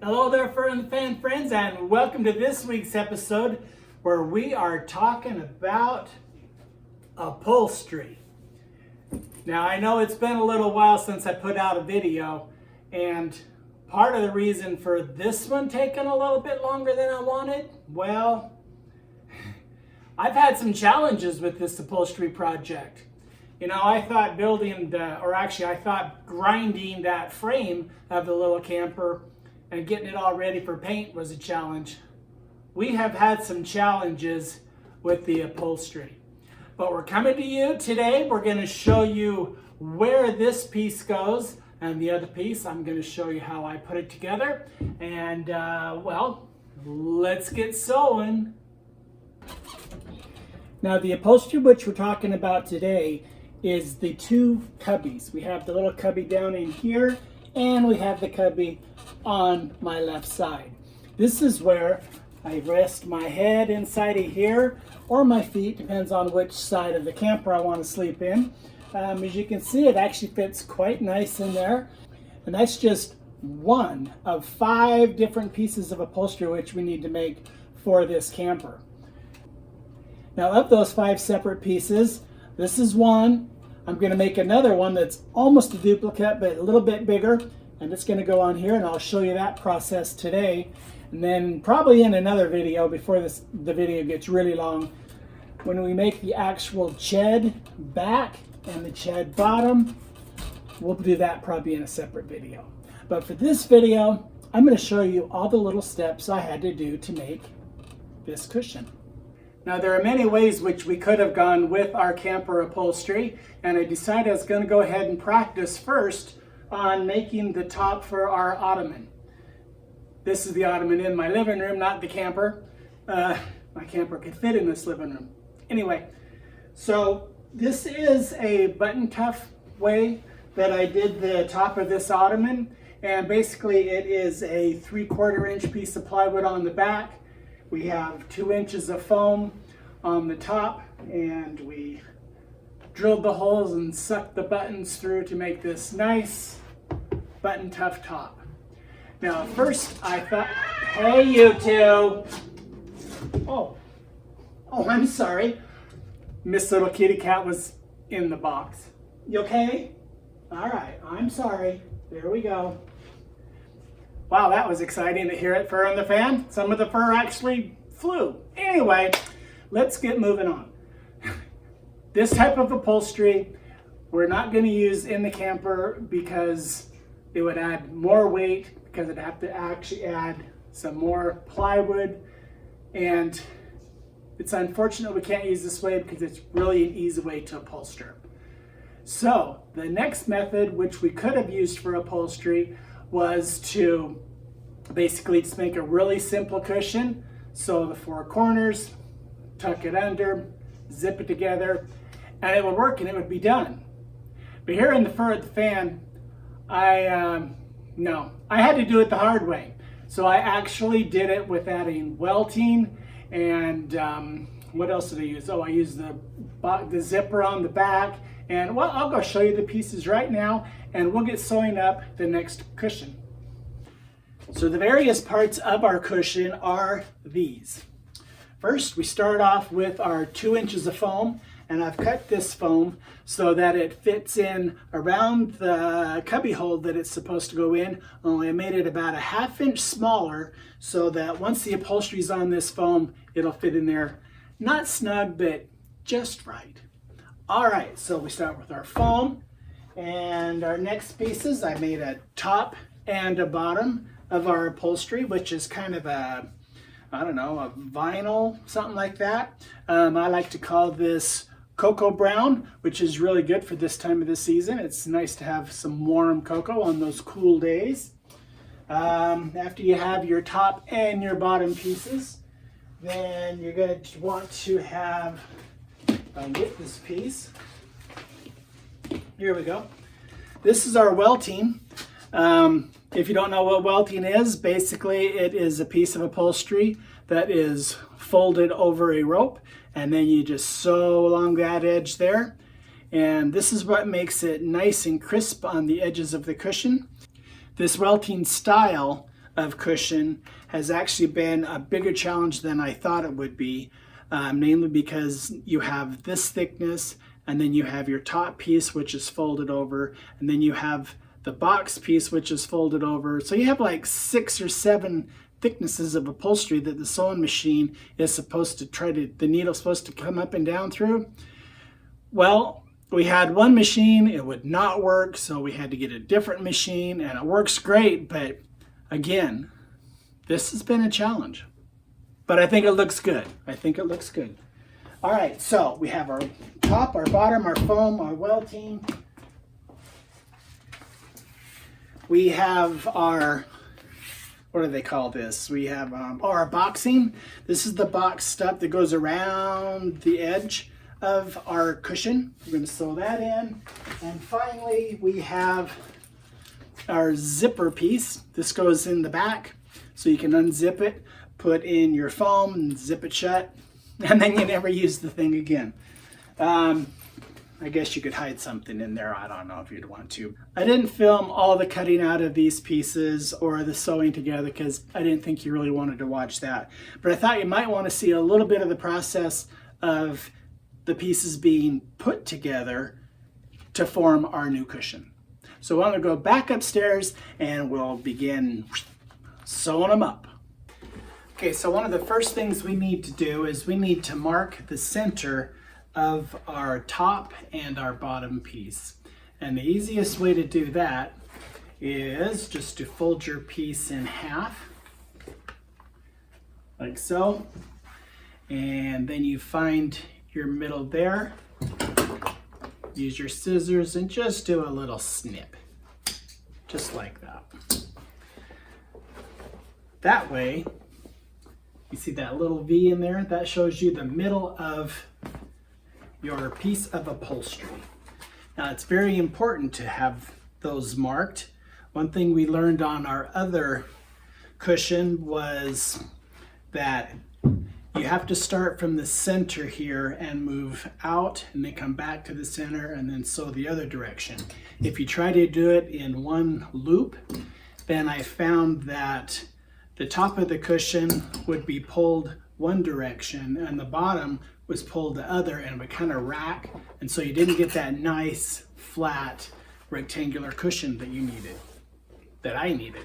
Hello there, fan friends, and welcome to this week's episode where we are talking about upholstery. Now, I know it's been a little while since I put out a video, and part of the reason for this one taking a little bit longer than I wanted, well, I've had some challenges with this upholstery project. You know, I thought I thought grinding that frame of the little camper and getting it all ready for paint was a challenge. We have had some challenges with the upholstery. But we're coming to you today. We're going to show you where this piece goes, and the other piece, I'm going to show you how I put it together. And, well, let's get sewing. Now, the upholstery which we're talking about today is the two cubbies. We have the little cubby down in here, and we have the cubby on my left side. This is where I rest my head inside of here, or my feet, depends on which side of the camper I want to sleep in. As you can see, it actually fits quite nice in there. And that's just one of 5 different pieces of upholstery which we need to make for this camper. Now, of those 5 separate pieces, this is one. I'm going to make another one that's almost a duplicate, but a little bit bigger. And it's going to go on here, and I'll show you that process today. And then probably in another video, before the video gets really long, when we make the actual ched back and the ched bottom, we'll do that probably in a separate video. But for this video, I'm going to show you all the little steps I had to do to make this cushion. Now, there are many ways which we could have gone with our camper upholstery, and I decided I was going to go ahead and practice first on making the top for our ottoman. This is the ottoman in my living room, not the camper. My camper could fit in this living room. Anyway, so this is a button tough way that I did the top of this ottoman, and basically it is a 3/4 inch piece of plywood on the back. We have 2 inches of foam on the top, and we drilled the holes and sucked the buttons through to make this nice button tough top. Now, at first I thought, hey, you two. Oh, I'm sorry. Miss Little Kitty Cat was in the box. You okay? All right, I'm sorry. There we go. Wow, that was exciting to hear it fur in the fan. Some of the fur actually flew. Anyway, let's get moving on. This type of upholstery, we're not going to use in the camper because it would add more weight, because it'd have to actually add some more plywood. And it's unfortunate we can't use this way because it's really an easy way to upholster. So the next method, which we could have used for upholstery, was to basically just make a really simple cushion. So the 4 corners, tuck it under, zip it together, and it would work and it would be done. But here in the fur at the fan, I had to do it the hard way. So I actually did it with adding welting, and what else did I use? Oh, I used the zipper on the back, and well, I'll go show you the pieces right now, and we'll get sewing up the next cushion. So the various parts of our cushion are these. First, we start off with our 2 inches of foam, and I've cut this foam so that it fits in around the cubby hole that it's supposed to go in. Only I made it about a 1/2 inch smaller so that once the upholstery is on this foam, it'll fit in there. Not snug, but just right. All right, so we start with our foam, and our next pieces, I made a top and a bottom of our upholstery, which is kind of a, I don't know, a vinyl, something like that. I like to call this cocoa brown, which is really good for this time of the season. It's nice to have some warm cocoa on those cool days. After you have your top and your bottom pieces, then you're going to want to have, I'll get this piece. Here we go. This is our welting. If you don't know what welting is, basically it is a piece of upholstery that is folded over a rope, and then you just sew along that edge there. And this is what makes it nice and crisp on the edges of the cushion. This welting style of cushion has actually been a bigger challenge than I thought it would be, namely because you have this thickness, and then you have your top piece, which is folded over, and then you have the box piece, which is folded over. So you have like 6 or 7 thicknesses of upholstery that the sewing machine is supposed to the needle's supposed to come up and down through. Well, we had one machine, it would not work, so we had to get a different machine, and it works great, but again, this has been a challenge. But I think it looks good. I think it looks good. All right, so we have our top, our bottom, our foam, our welting. We have our, what do they call this? We have our boxing. This is the box stuff that goes around the edge of our cushion. We're going to sew that in. And finally, we have our zipper piece. This goes in the back, so you can unzip it, put in your foam, and zip it shut, and then you never use the thing again. I guess you could hide something in there. I don't know if you'd want to. I didn't film all the cutting out of these pieces or the sewing together because I didn't think you really wanted to watch that. But I thought you might want to see a little bit of the process of the pieces being put together to form our new cushion. So I'm going to go back upstairs and we'll begin sewing them up. Okay, so one of the first things we need to do is we need to mark the center of our top and our bottom piece. And the easiest way to do that is just to fold your piece in half, like so. And then you find your middle there. Use your scissors and just do a little snip, just like that. That way, you see that little V in there? That shows you the middle of your piece of upholstery. Now it's very important to have those marked. One thing we learned on our other cushion was that you have to start from the center here and move out and then come back to the center and then sew the other direction. If you try to do it in one loop, then I found that the top of the cushion would be pulled one direction and the bottom was pulled the other, and it would kind of rack, and so you didn't get that nice flat rectangular cushion that you needed, that I needed.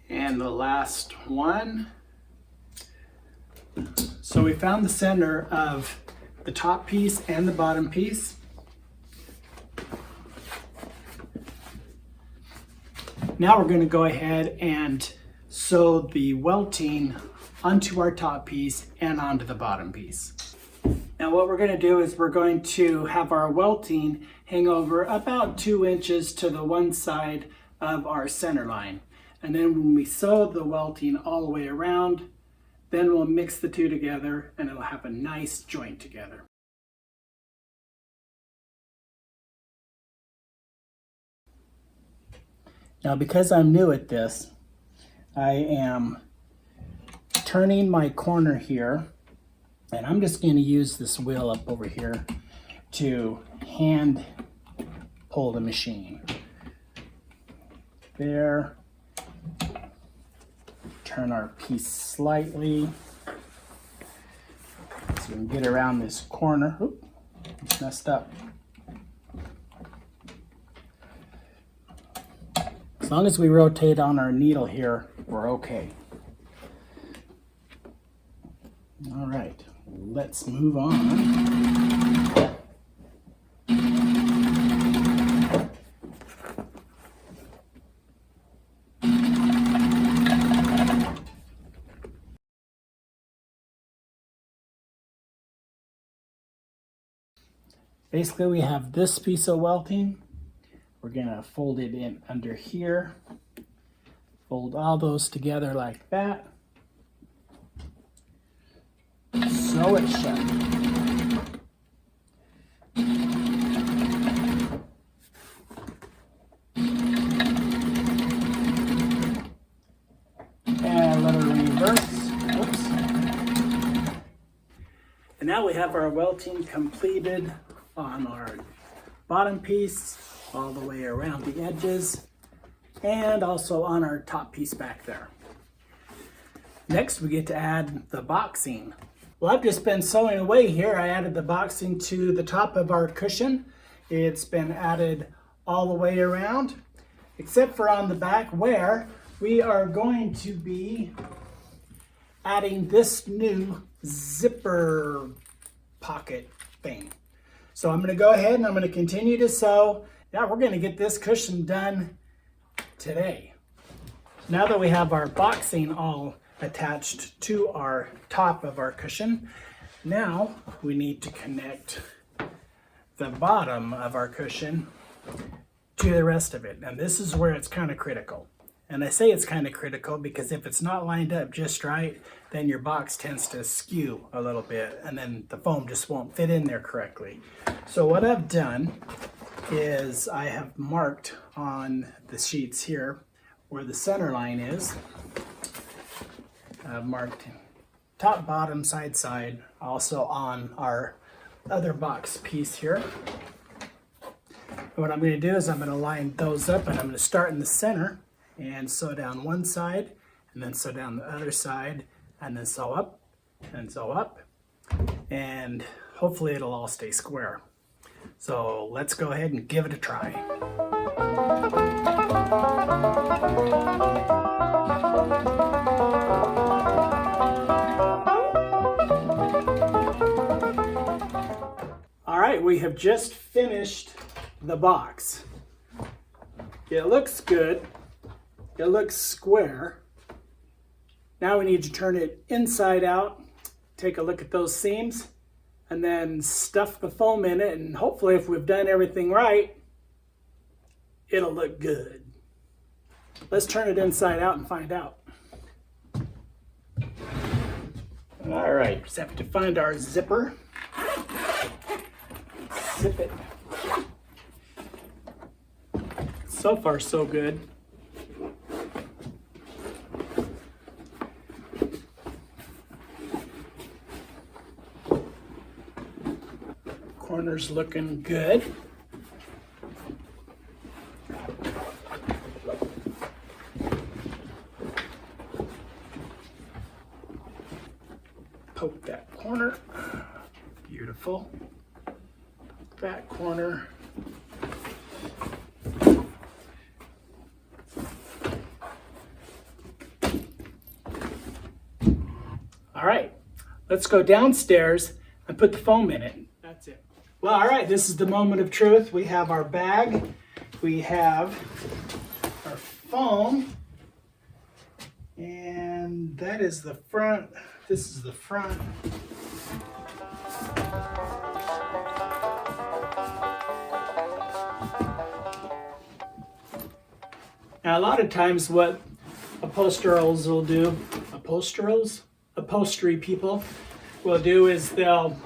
And the last one. So we found the center of the top piece and the bottom piece. Now we're going to go ahead and sew the welting onto our top piece and onto the bottom piece. Now what we're going to do is we're going to have our welting hang over about 2 inches to the one side of our center line. And then when we sew the welting all the way around, then we'll mix the two together and it'll have a nice joint together. Now because I'm new at this, I am turning my corner here, and I'm just going to use this wheel up over here to hand pull the machine. There. Turn our piece slightly so we can get around this corner. Oop, it's messed up. As long as we rotate on our needle here, we're okay. All right, let's move on. Basically, we have this piece of welting. We're gonna fold it in under here. Fold all those together like that. Sew it shut. And let it reverse. Oops. And now we have our welting completed on our bottom piece all the way around the edges. and also on our top piece back there. Next, we get to add the boxing. Well, I've just been sewing away here. I added the boxing to the top of our cushion. It's been added all the way around, except for on the back where we are going to be adding this new zipper pocket thing. So I'm going to go ahead and I'm going to continue to sew. Yeah, we're going to get this cushion done today. Now that we have our boxing all attached to our top of our cushion, now we need to connect the bottom of our cushion to the rest of it. And this is where it's kind of critical. And I say it's kind of critical because if it's not lined up just right, then your box tends to skew a little bit and then the foam just won't fit in there correctly. So what I've done is I have marked on the sheets here where the center line is. I've marked top, bottom, side, side, also on our other box piece here. And what I'm going to do is I'm going to line those up and I'm going to start in the center and sew down one side and then sew down the other side and then sew up and sew up, and hopefully it'll all stay square. So let's go ahead and give it a try. All right, we have just finished the box. It looks good. It looks square. Now we need to turn it inside out, take a look at those seams, and then stuff the foam in it, and hopefully if we've done everything right, it'll look good. Let's turn it inside out and find out. All right, just have to find our zipper. Zip it. So far, so good. Corner's looking good. Poke that corner. Beautiful. Poke that corner. All right, let's go downstairs and put the foam in it. That's it. Well, all right, this is the moment of truth. We have our bag, we have our foam, and that is the front. This is the front. Now, a lot of times what upholsterers will do, upholstery people will do is they'll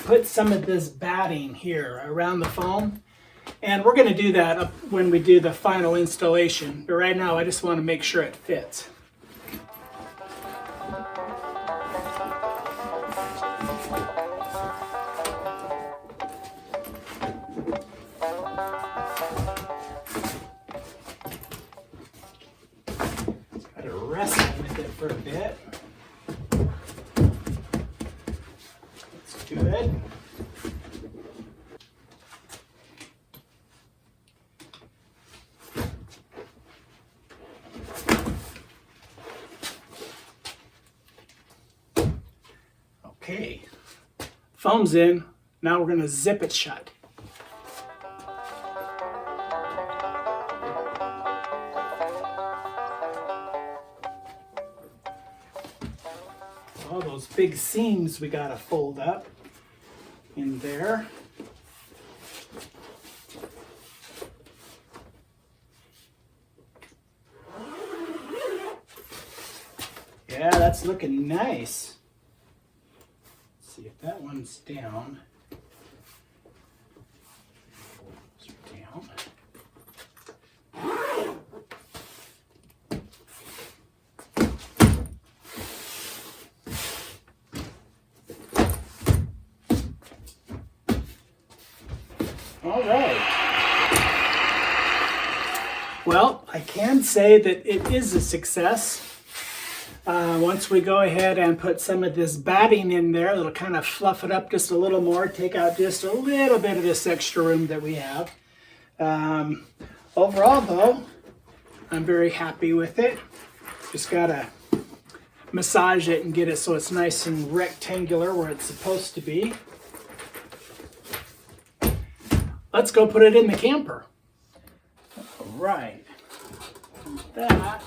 put some of this batting here around the foam, and we're going to do that when we do the final installation, but right now I just want to make sure it fits. Got to wrestle with it for a bit. Good. Okay, foam's in. Now we're going to zip it shut. All those big seams we got to fold up in there. Yeah, that's looking nice. Let's see if that one's down. Down. All right. Well, I can say that it is a success. Once we go ahead and put some of this batting in there, it'll kind of fluff it up just a little more, take out just a little bit of this extra room that we have. Overall though, I'm very happy with it. Just gotta massage it and get it so it's nice and rectangular where it's supposed to be. Let's go put it in the camper. All right, that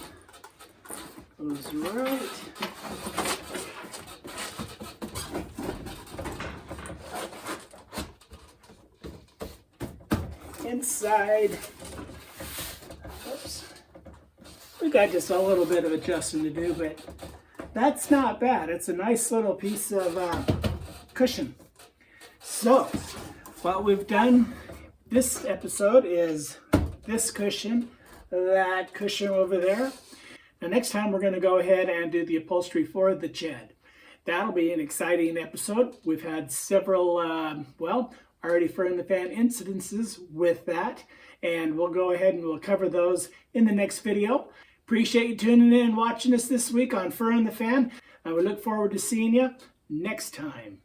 goes right inside. Oops. We got just a little bit of adjusting to do, but that's not bad. It's a nice little piece of cushion. So, what we've done this episode is this cushion, that cushion over there. Now next time we're going to go ahead and do the upholstery for the shed. That'll be an exciting episode. We've had several, already Fur in the Fan incidences with that, and we'll go ahead and we'll cover those in the next video. Appreciate you tuning in and watching us this week on Fur in the Fan. I would look forward to seeing you next time.